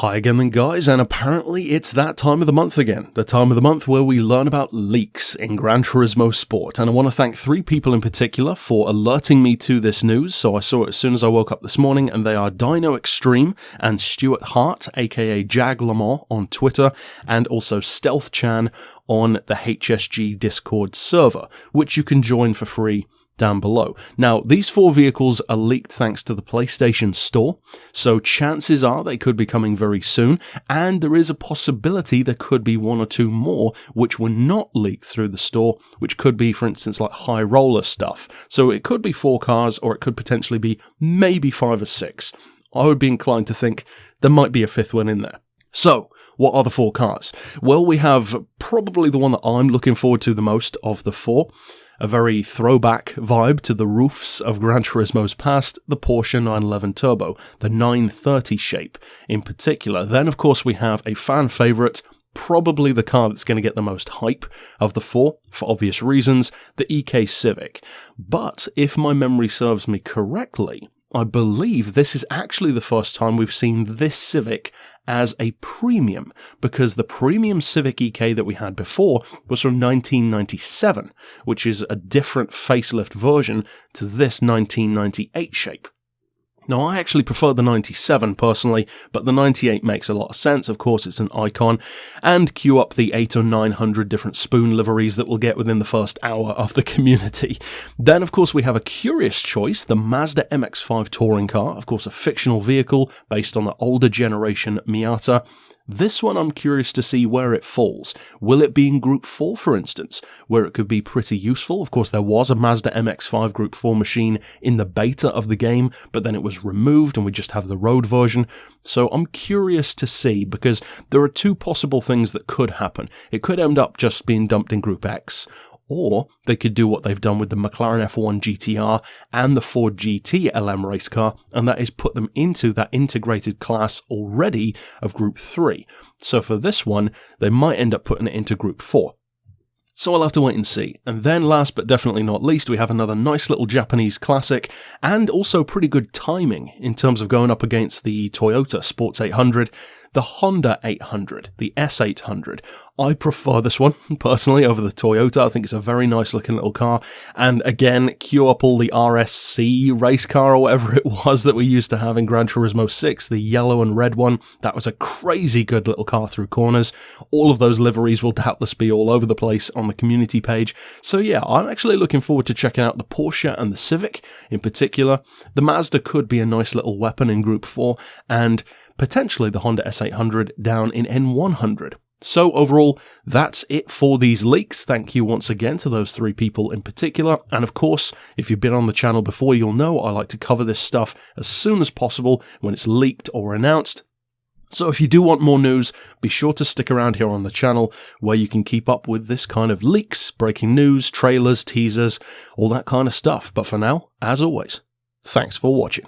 Hi again then guys, and apparently it's that time of the month again. The time of the month where we learn about leaks in Gran Turismo Sport. And I want to thank three people in particular for alerting me to this news. So I saw it as soon as I woke up this morning, and they are Dino Extreme and Stuart Hart, aka JAGLeMans on Twitter, and also Stealth Chan on the HSG Discord server, which you can join for free down below. Now, these four vehicles are leaked thanks to the PlayStation Store, so chances are they could be coming very soon, and there is a possibility there could be one or two more which were not leaked through the store, which could be, for instance, like high roller stuff. So it could be 4 cars, or it could potentially be maybe 5 or 6. I would be inclined to think there might be a 5th one in there. So, what are the 4 cars? Well, we have probably the one that I'm looking forward to the most of the 4. A very throwback vibe to the roofs of Gran Turismo's past, the Porsche 911 Turbo, the 930 shape in particular. Then, of course, we have a fan favourite, probably the car that's going to get the most hype of the 4, for obvious reasons, the EK Civic. But, if my memory serves me correctly, I believe this is actually the first time we've seen this Civic as a premium, because the premium Civic EK that we had before was from 1997, which is a different facelift version to this 1998 shape. Now, I actually prefer the 97 personally, but the 98 makes a lot of sense. Of course, it's an icon, and queue up the 800 or 900 different spoon liveries that we'll get within the first hour of the community. Then, of course, we have a curious choice, the Mazda MX5 touring car, of course, a fictional vehicle based on the older generation Miata. This one I'm curious to see where it falls. Will it be in Group 4, for instance, where it could be pretty useful? Of course, there was a Mazda MX5 Group 4 machine in the beta of the game, but then it was removed and we just have the road version. So I'm curious to see, because there are 2 possible things that could happen. It could end up just being dumped in Group X, or they could do what they've done with the McLaren F1 GTR and the Ford GT LM race car, and that is put them into that integrated class already of Group 3. So for this one, they might end up putting it into Group 4. So I'll have to wait and see. And then last but definitely not least, we have another nice little Japanese classic, and also pretty good timing in terms of going up against the Toyota Sports 800, the Honda 800, the S800. I prefer this one, personally, over the Toyota. I think it's a very nice looking little car. And again, queue up all the RSC race car or whatever it was that we used to have in Gran Turismo 6, the yellow and red one. That was a crazy good little car through corners. All of those liveries will doubtless be all over the place on the community page. So yeah, I'm actually looking forward to checking out the Porsche and the Civic in particular. The Mazda could be a nice little weapon in Group 4, and potentially the Honda S800 down in N100. So overall, that's it for these leaks. Thank you once again to those 3 people in particular. And of course, if you've been on the channel before, you'll know I like to cover this stuff as soon as possible when it's leaked or announced. So if you do want more news, be sure to stick around here on the channel, where you can keep up with this kind of leaks, breaking news, trailers, teasers, all that kind of stuff. But for now, as always, thanks for watching.